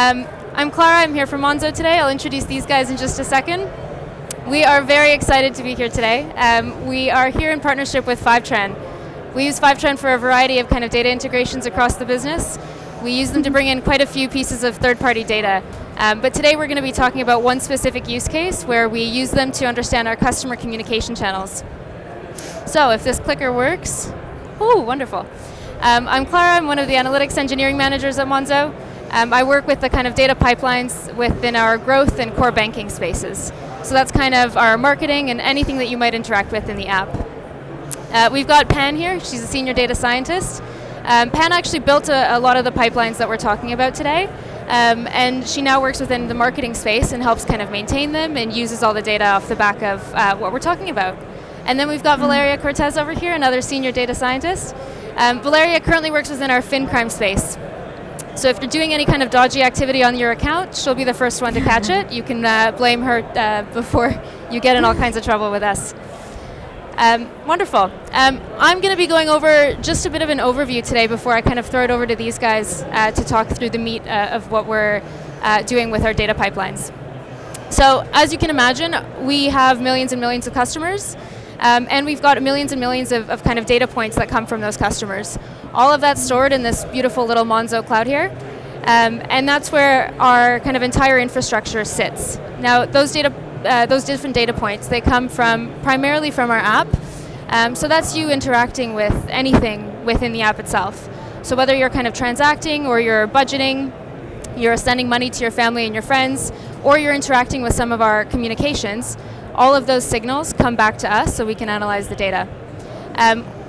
I'm Clara, I'm here from Monzo today. I'll introduce these guys in just a second. We are very excited to be here today. We are here in partnership with Fivetran. We use Fivetran for a variety of kind of data integrations across the business. We use them to bring in quite a few pieces of third-party data. But today we're going to be talking about one specific use case where we use them to understand our customer communication channels. So if this clicker works, ooh, wonderful. I'm Clara, I'm one of the analytics engineering managers at Monzo. I work with the kind of data pipelines within our growth and core banking spaces. So that's kind of our marketing and anything that you might interact with in the app. We've got Pan here, she's a senior data scientist. Pan actually built a lot of the pipelines that we're talking about today, and she now works within the marketing space and helps kind of maintain them and uses all the data off the back of what we're talking about. And then we've got VALERIA Cortez over here, another senior data scientist. VALERIA currently works within our fin crime space. So if you're doing any kind of dodgy activity on your account, she'll be the first one to catch it. You can blame her before you get in all kinds of trouble with us. Wonderful. I'm going to be going over just a bit of an overview today before I kind of throw it over to these guys to talk through the meat of what we're doing with our data pipelines. So as you can imagine, we have millions and millions of customers, and we've got millions and millions of kind of data points that come from those customers. All of that's stored in this beautiful little Monzo cloud here, and that's where our kind of entire infrastructure sits. Now those different data points, they come primarily from our app. So that's you interacting with anything within the app itself. So whether you're kind of transacting or you're budgeting, you're sending money to your family and your friends, or you're interacting with some of our communications, all of those signals come back to us so we can analyze the data.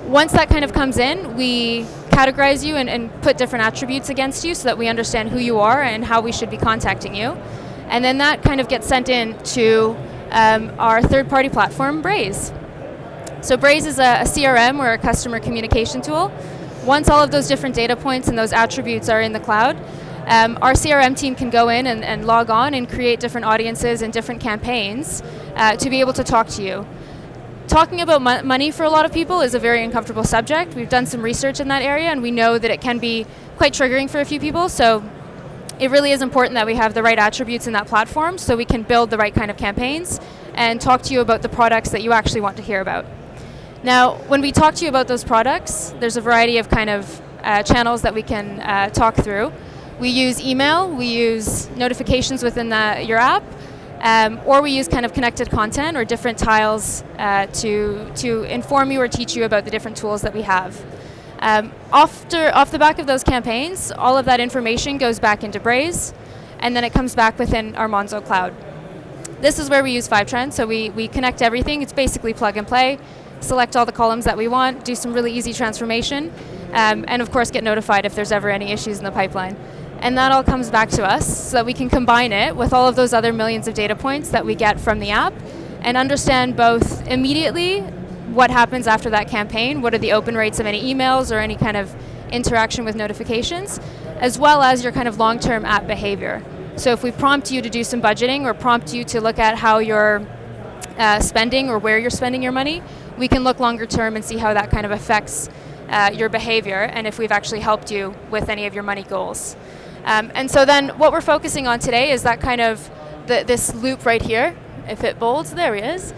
Once that kind of comes in, we categorize you and put different attributes against you so that we understand who you are and how we should be contacting you. And then that kind of gets sent in to our third-party platform, Braze. So Braze is a CRM or a customer communication tool. Once all of those different data points and those attributes are in the cloud, our CRM team can go in and log on and create different audiences and different campaigns to be able to talk to you. Talking about money for a lot of people is a very uncomfortable subject. We've done some research in that area, and we know that it can be quite triggering for a few people. So it really is important that we have the right attributes in that platform so we can build the right kind of campaigns and talk to you about the products that you actually want to hear about. Now, when we talk to you about those products, there's a variety of kind of channels that we can talk through. We use email, we use notifications within your app, or we use kind of connected content or different tiles to inform you or teach you about the different tools that we have. Off the back of those campaigns, all of that information goes back into Braze, and then it comes back within our Monzo cloud. This is where we use Fivetran, so we connect everything. It's basically plug and play, select all the columns that we want, do some really easy transformation, and of course get notified if there's ever any issues in the pipeline. And that all comes back to us so that we can combine it with all of those other millions of data points that we get from the app and understand both immediately what happens after that campaign, what are the open rates of any emails or any kind of interaction with notifications, as well as your kind of long-term app behavior. So if we prompt you to do some budgeting or prompt you to look at how you're spending or where you're spending your money, we can look longer term and see how that kind of affects your behavior and if we've actually helped you with any of your money goals. And so then what we're focusing on today is that kind of this loop right here. If it bolds, there he is.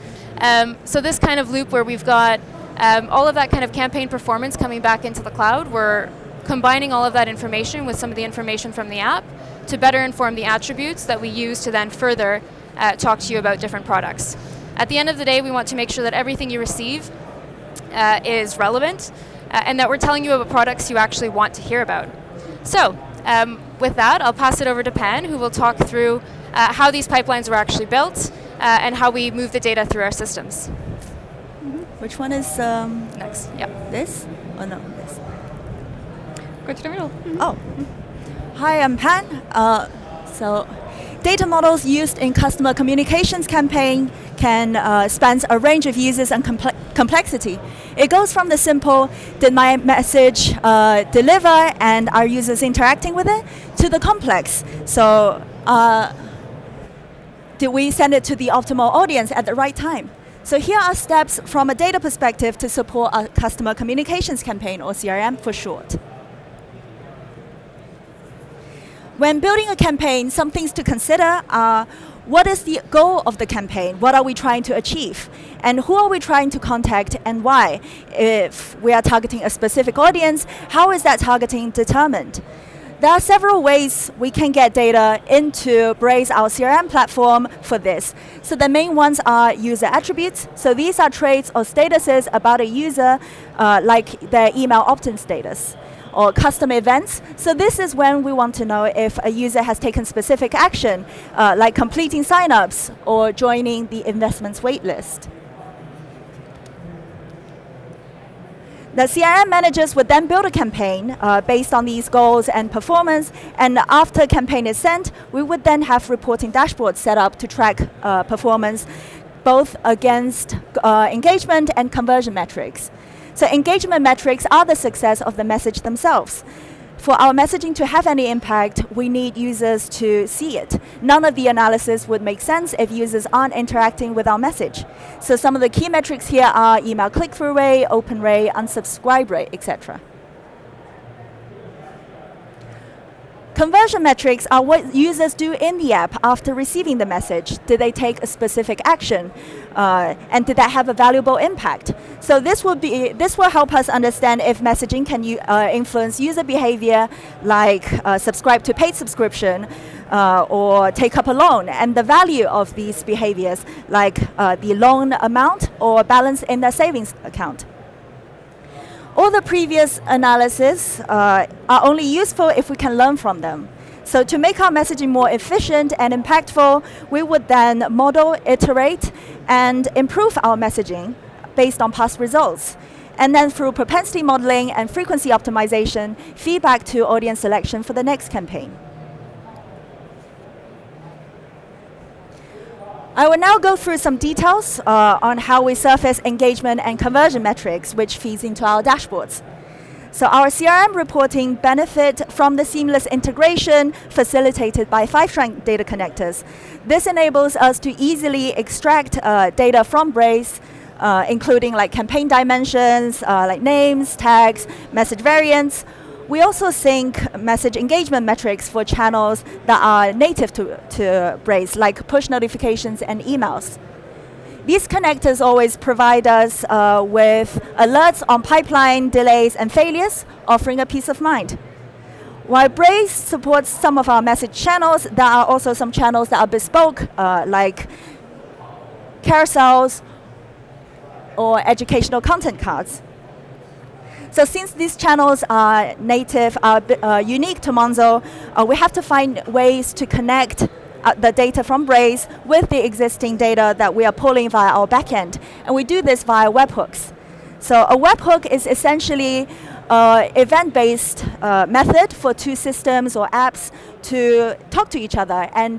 So this kind of loop where we've got all of that kind of campaign performance coming back into the cloud. We're combining all of that information with some of the information from the app to better inform the attributes that we use to then further talk to you about different products. At the end of the day, we want to make sure that everything you receive is relevant and that we're telling you about products you actually want to hear about. So with that, I'll pass it over to Pan, who will talk through how these pipelines were actually built and how we move the data through our systems. Which one is next? Yeah. This? Oh no, this. Go to the middle. Oh. Hi, I'm Pan. So data models used in customer communications campaign can span a range of uses and complexity. It goes from the simple, did my message deliver and are users interacting with it, to the complex. So did we send it to the optimal audience at the right time? So here are steps from a data perspective to support a customer communications campaign, or CRM for short. When building a campaign, some things to consider are what is the goal of the campaign? What are we trying to achieve? And who are we trying to contact and why? If we are targeting a specific audience, how is that targeting determined? There are several ways we can get data into Braze, our CRM platform, for this. So the main ones are user attributes. So these are traits or statuses about a user, like their email opt-in status, or custom events. So this is when we want to know if a user has taken specific action, like completing signups or joining the investments waitlist. The CRM managers would then build a campaign based on these goals and performance, and after a campaign is sent, we would then have reporting dashboards set up to track performance, both against engagement and conversion metrics. So engagement metrics are the success of the message themselves. For our messaging to have any impact, we need users to see it. None of the analysis would make sense if users aren't interacting with our message. So some of the key metrics here are email click-through rate, open rate, unsubscribe rate, etc. Conversion metrics are what users do in the app after receiving the message. Did they take a specific action? And did that have a valuable impact? So this will help us understand if messaging can influence user behavior, like subscribe to paid subscription, or take up a loan, and the value of these behaviors, like the loan amount or balance in their savings account. All the previous analysis are only useful if we can learn from them. So to make our messaging more efficient and impactful, we would then model, iterate, and improve our messaging based on past results. And then through propensity modeling and frequency optimization, feedback to audience selection for the next campaign. I will now go through some details on how we surface engagement and conversion metrics, which feeds into our dashboards. So our CRM reporting benefit from the seamless integration facilitated by Fivetran data connectors. This enables us to easily extract data from Braze, including like campaign dimensions, like names, tags, message variants. We also sync message engagement metrics for channels that are native to Braze, like push notifications and emails. These connectors always provide us with alerts on pipeline delays and failures, offering a peace of mind. While Braze supports some of our message channels, there are also some channels that are bespoke, like carousels or educational content cards. So since these channels are native, unique to Monzo, we have to find ways to connect the data from Braze with the existing data that we are pulling via our backend. And we do this via webhooks. So a webhook is essentially an event-based method for two systems or apps to talk to each other and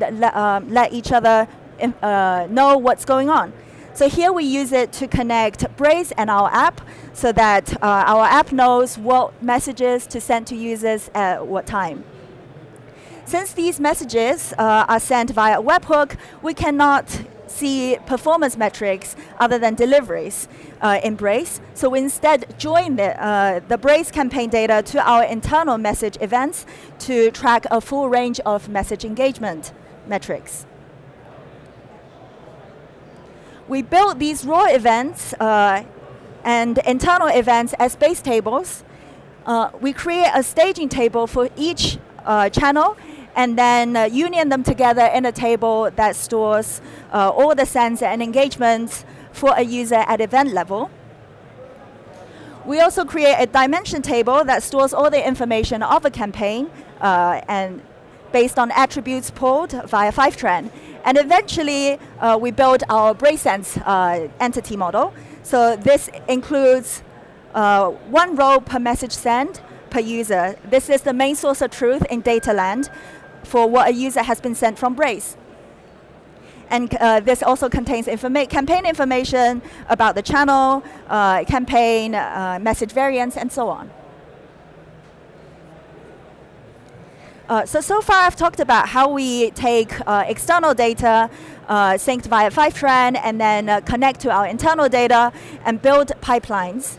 let each other know what's going on. So here we use it to connect Braze and our app so that our app knows what messages to send to users at what time. Since these messages are sent via a webhook, we cannot see performance metrics other than deliveries in Braze. So we instead join the Braze campaign data to our internal message events to track a full range of message engagement metrics. We built these raw events and internal events as base tables. We create a staging table for each channel and then union them together in a table that stores all the sends and engagements for a user at event level. We also create a dimension table that stores all the information of a campaign and based on attributes pulled via Fivetran. And eventually, we build our BrazeSense entity model. So this includes 1 row per message send per user. This is the main source of truth in data land for what a user has been sent from Braze. And this also contains campaign information about the channel, campaign, message variants, and so on. So far I've talked about how we take external data synced via Fivetran and then connect to our internal data and build pipelines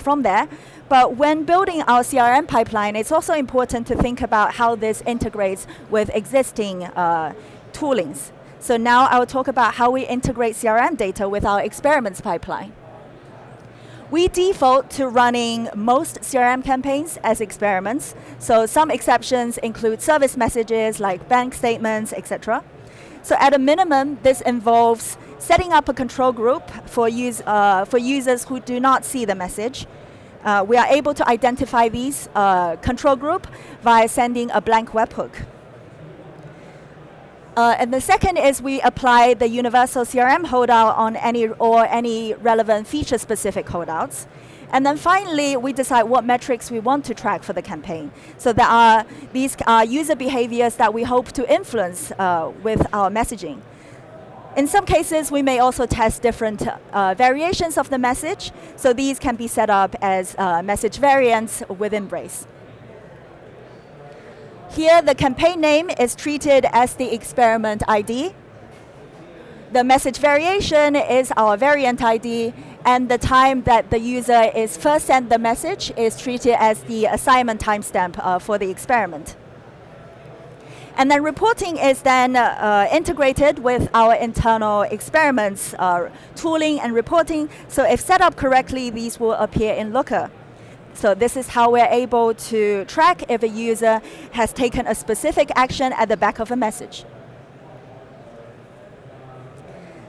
from there. But when building our CRM pipeline, it's also important to think about how this integrates with existing toolings. So now I will talk about how we integrate CRM data with our experiments pipeline. We default to running most CRM campaigns as experiments. So some exceptions include service messages like bank statements, etc. So at a minimum, this involves setting up a control group for users who do not see the message. We are able to identify these control group via sending a blank webhook. And the second is we apply the universal CRM holdout on any relevant feature-specific holdouts. And then finally, we decide what metrics we want to track for the campaign. So there are these user behaviors that we hope to influence with our messaging. In some cases, we may also test different variations of the message. So these can be set up as message variants within Brace. Here, the campaign name is treated as the experiment ID. The message variation is our variant ID, and the time that the user is first sent the message is treated as the assignment timestamp for the experiment. And then reporting is then integrated with our internal experiments tooling and reporting. So if set up correctly, these will appear in Looker. So this is how we're able to track if a user has taken a specific action at the back of a message.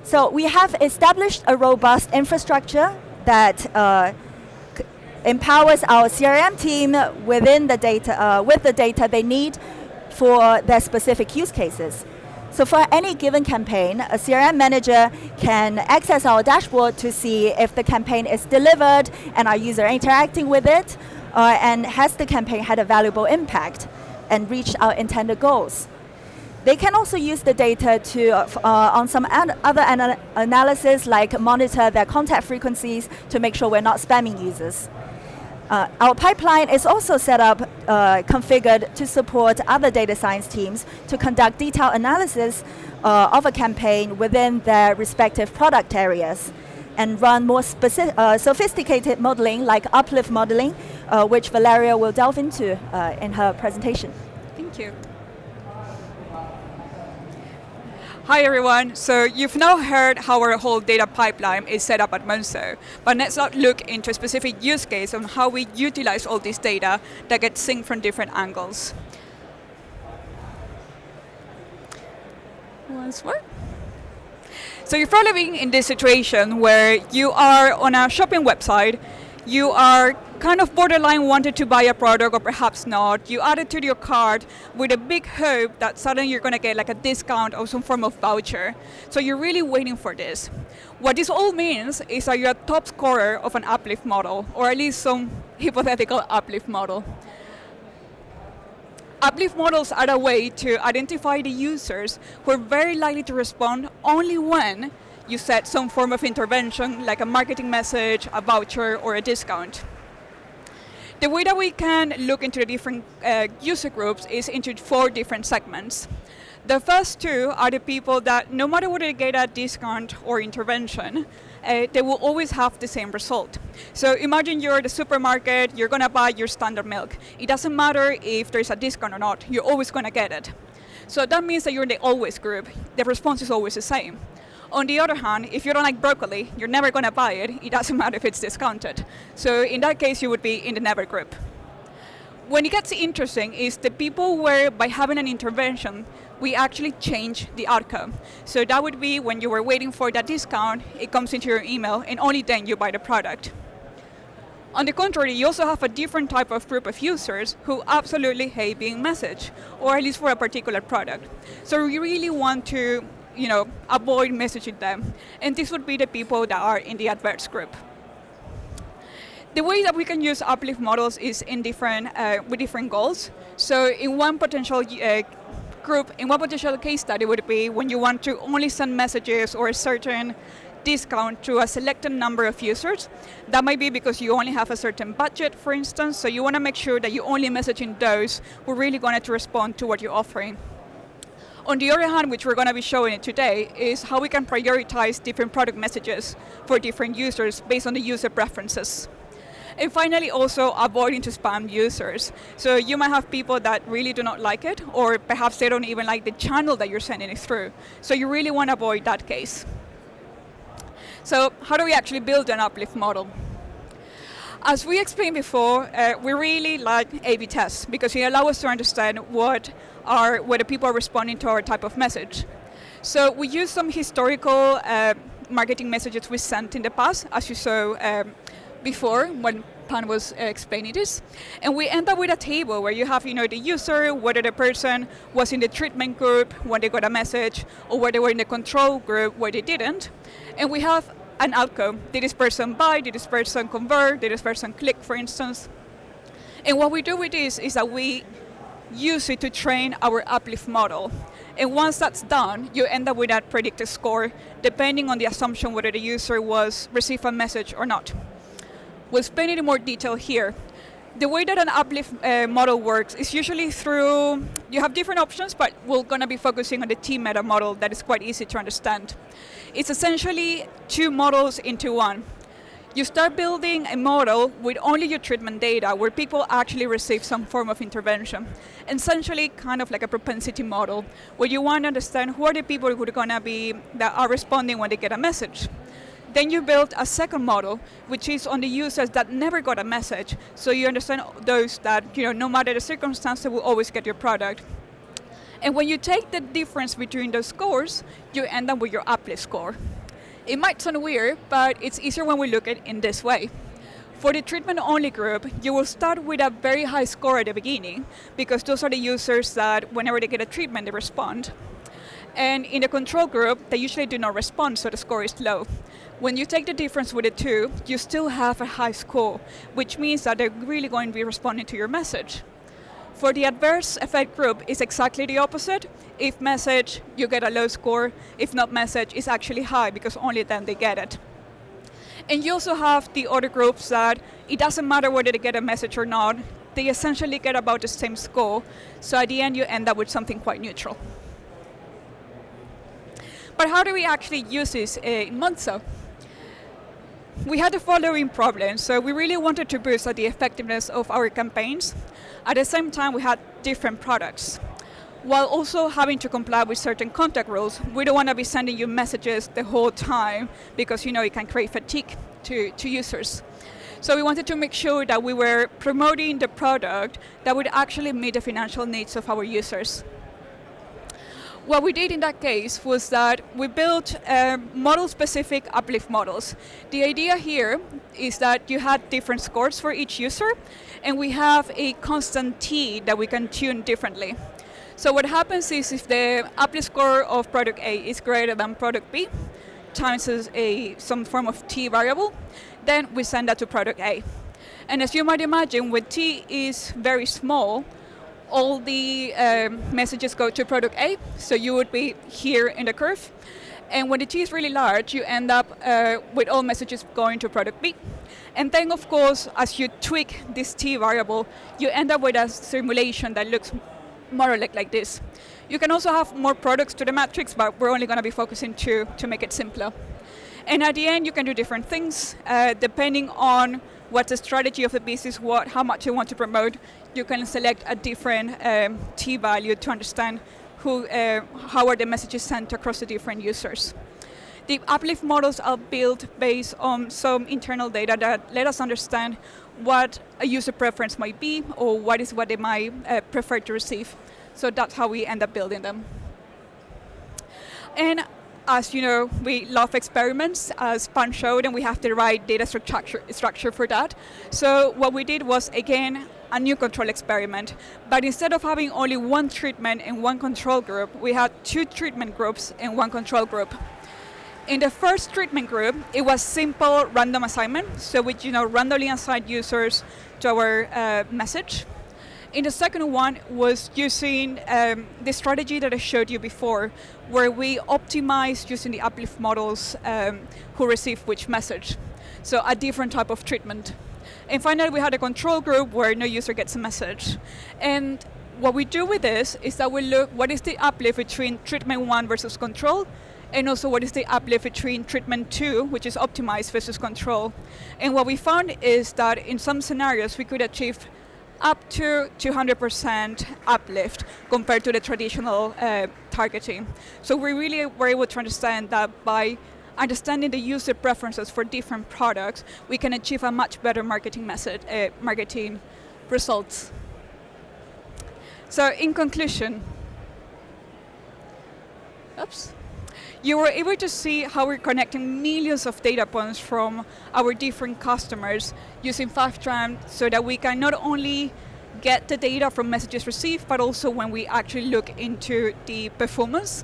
So we have established a robust infrastructure that empowers our CRM team within the data, with the data they need for their specific use cases. So for any given campaign, a CRM manager can access our dashboard to see if the campaign is delivered and our user interacting with it, and has the campaign had a valuable impact and reached our intended goals. They can also use the data to, on some other analysis, like monitor their contact frequencies to make sure we're not spamming users. Our pipeline is also set up, configured to support other data science teams to conduct detailed analysis of a campaign within their respective product areas and run more sophisticated modeling like uplift modeling, which Valeria will delve into in her presentation. Thank you. Hi everyone, so you've now heard how our whole data pipeline is set up at Monzo, but let's not look into a specific use case on how we utilize all this data that gets synced from different angles. Once more. So you're probably being in this situation where you are on a shopping website, you are kind of borderline wanted to buy a product or perhaps not. You add it to your cart with a big hope that suddenly you're going to get like a discount or some form of voucher. So you're really waiting for this. What this all means is that you're a top scorer of an uplift model, or at least some hypothetical uplift model. Uplift models are a way to identify the users who are very likely to respond only when you set some form of intervention, like a marketing message, a voucher, or a discount. The way that we can look into the different user groups is into 4 different segments. The first 2 are the people that no matter whether they get a discount or intervention, they will always have the same result. So imagine you're at the supermarket, you're going to buy your standard milk. It doesn't matter if there's a discount or not, you're always going to get it. So that means that you're in the always group. The response is always the same. On the other hand, if you don't like broccoli, you're never going to buy it. It doesn't matter if it's discounted. So in that case, you would be in the never group. When it gets interesting is the people where by having an intervention, we actually change the outcome. So that would be when you were waiting for that discount, it comes into your email, and only then you buy the product. On the contrary, you also have a different type of group of users who absolutely hate being messaged, or at least for a particular product. So we really want to avoid messaging them. And this would be the people that are in the adverse group. The way that we can use uplift models is in with different goals. So in one potential group, in one potential case study would be when you want to only send messages or a certain discount to a selected number of users. That might be because you only have a certain budget, for instance, so you want to make sure that you only messaging those who are really going to respond to what you're offering. On the other hand, which we're going to be showing it today, is how we can prioritize different product messages for different users based on the user preferences. And finally, also avoiding to spam users. So you might have people that really do not like it, or perhaps they don't even like the channel that you're sending it through. So you really want to avoid that case. So how do we actually build an uplift model? As we explained before, we really like A/B tests because they allow us to understand whether people are responding to our type of message. So we use some historical marketing messages we sent in the past, as you saw before when Pan was explaining this, and we end up with a table where you have, the user, whether the person was in the treatment group when they got a message, or whether they were in the control group where they didn't, and we have an outcome. Did this person buy? Did this person convert? Did this person click, for instance? And what we do with this is that we use it to train our uplift model. And once that's done, you end up with that predicted score, depending on the assumption whether the user received a message or not. We'll explain it in more detail here. The way that an uplift model works is usually through, you have different options, but we're going to be focusing on the T-meta model that is quite easy to understand. It's essentially two models into one. You start building a model with only your treatment data where people actually receive some form of intervention. Essentially kind of like a propensity model where you want to understand who are the people who are going to be, that are responding when they get a message. Then you build a second model, which is on the users that never got a message. So you understand those that, no matter the circumstance, they will always get your product. And when you take the difference between those scores, you end up with your uplift score. It might sound weird, but it's easier when we look at it in this way. For the treatment-only group, you will start with a very high score at the beginning, because those are the users that whenever they get a treatment, they respond. And in the control group, they usually do not respond, so the score is low. When you take the difference with the two, you still have a high score, which means that they're really going to be responding to your message. For the adverse effect group, it's exactly the opposite. If message, you get a low score. If not message, it's actually high because only then they get it. And you also have the other groups that it doesn't matter whether they get a message or not. They essentially get about the same score. So at the end, you end up with something quite neutral. But how do we actually use this in Monzo? We had the following problem. So we really wanted to boost the effectiveness of our campaigns. At the same time, we had different products. While also having to comply with certain contact rules, we don't want to be sending you messages the whole time because, it can create fatigue to users. So we wanted to make sure that we were promoting the product that would actually meet the financial needs of our users. What we did in that case was that we built model-specific uplift models. The idea here is that you had different scores for each user, and we have a constant T that we can tune differently. So what happens is if the uplift score of product A is greater than product B, times some form of T variable, then we send that to product A. And as you might imagine, when T is very small, all the messages go to product A, so you would be here in the curve. And when the T is really large, you end up with all messages going to product B. And then, of course, as you tweak this T variable, you end up with a simulation that looks more or less like this. You can also have more products to the matrix, but we're only going to be focusing to make it simpler. And at the end, you can do different things depending on what the strategy of the business, how much you want to promote. You can select a different T value to understand how are the messages sent across the different users. The uplift models are built based on some internal data that let us understand what a user preference might be or what they might prefer to receive. So that's how we end up building them. And as you know, we love experiments, as Pan showed, and we have the right data structure for that. So what we did was, again, a new control experiment. But instead of having only one treatment and one control group, we had two treatment groups and one control group. In the first treatment group, it was simple random assignment. So we randomly assigned users to our message. In the second one was using the strategy that I showed you before, where we optimized using the uplift models who receive which message. So a different type of treatment. And finally, we had a control group where no user gets a message. And what we do with this is that we look what is the uplift between treatment 1 versus control, and also what is the uplift between treatment 2, which is optimized, versus control. And what we found is that in some scenarios we could achieve up to 200% uplift compared to the traditional targeting. So we really were able to understand that by understanding the user preferences for different products, we can achieve a much better marketing marketing results. So in conclusion, you were able to see how we're connecting millions of data points from our different customers using Fivetran, so that we can not only get the data from messages received, but also when we actually look into the performance.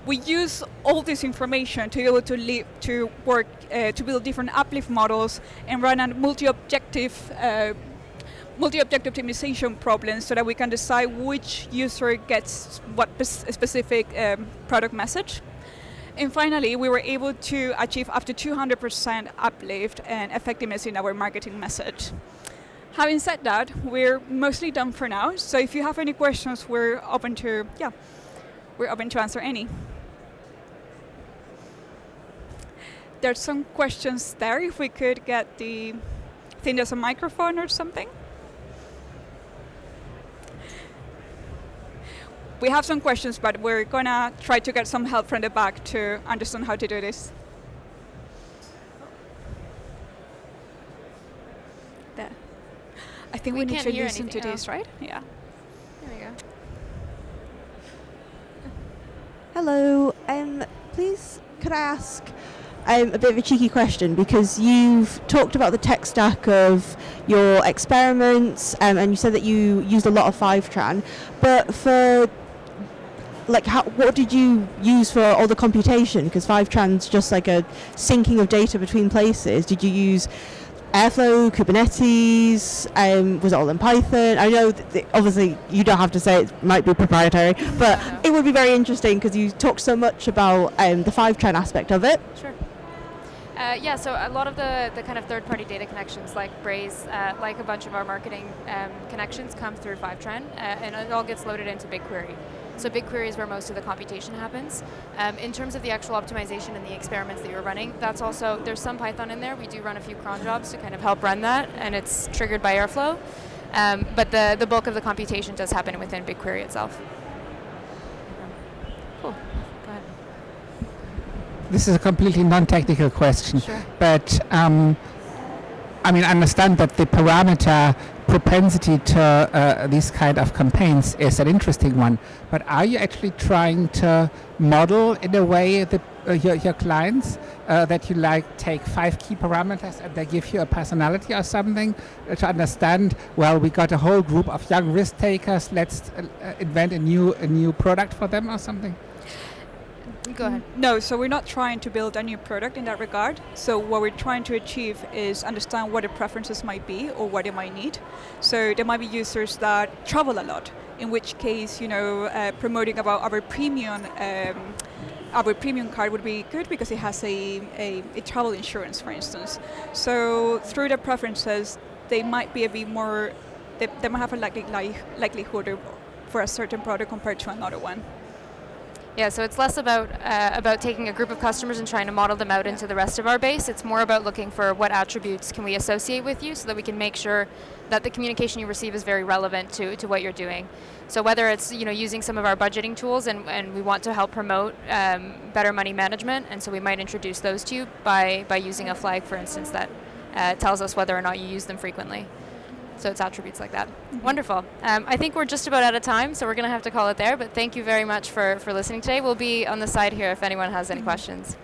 We use all this information to be able to work to build different uplift models and run a multi-objective optimization problem, so that we can decide which user gets what specific product message. And finally, we were able to achieve up to 200% uplift and effectiveness in our marketing message. Having said that, we're mostly done for now. So if you have any questions, we're open to answer any. There's some questions there. If we could get I think there's a microphone or something. We have some questions, but we're gonna try to get some help from the back to understand how to do this. There. I think we need to listen to this, right? Yeah. There we go. Hello. Please, could I ask a bit of a cheeky question, because you've talked about the tech stack of your experiments, and you said that you used a lot of Fivetran, but for what did you use for all the computation? Because Fivetran's just like a syncing of data between places. Did you use Airflow, Kubernetes? Was it all in Python? I know obviously you don't have to say it might be proprietary, but it would be very interesting because you talked so much about the Fivetran aspect of it. Sure. So a lot of the kind of third-party data connections, like Braze, like a bunch of our marketing connections, come through Fivetran, and it all gets loaded into BigQuery. So BigQuery is where most of the computation happens. In terms of the actual optimization and the experiments that you're running, that's also, there's some Python in there. We do run a few cron jobs to kind of help run that, and it's triggered by Airflow. But the bulk of the computation does happen within BigQuery itself. Cool. Go ahead. This is a completely non-technical question, Sure. but I understand that the parameter propensity to these kind of campaigns is an interesting one, but are you actually trying to model in a way that your clients that you take 5 key parameters and they give you a personality or something to understand, well, we got a whole group of young risk takers, let's invent a new product for them or something? Go ahead. No, so we're not trying to build a new product in that regard. So what we're trying to achieve is understand what the preferences might be or what they might need. So there might be users that travel a lot, in which case, promoting about our premium card would be good because it has a travel insurance, for instance. So through the preferences, they might be a bit more, they might have a likelihood for a certain product compared to another one. Yeah, so it's less about taking a group of customers and trying to model them out into the rest of our base. It's more about looking for what attributes can we associate with you so that we can make sure that the communication you receive is very relevant to what you're doing. So whether it's using some of our budgeting tools and we want to help promote better money management, and so we might introduce those to you by using a flag, for instance, that tells us whether or not you use them frequently. So it's attributes like that. Mm-hmm. Wonderful. I think we're just about out of time, so we're going to have to call it there. But thank you very much for listening today. We'll be on the side here if anyone has any questions.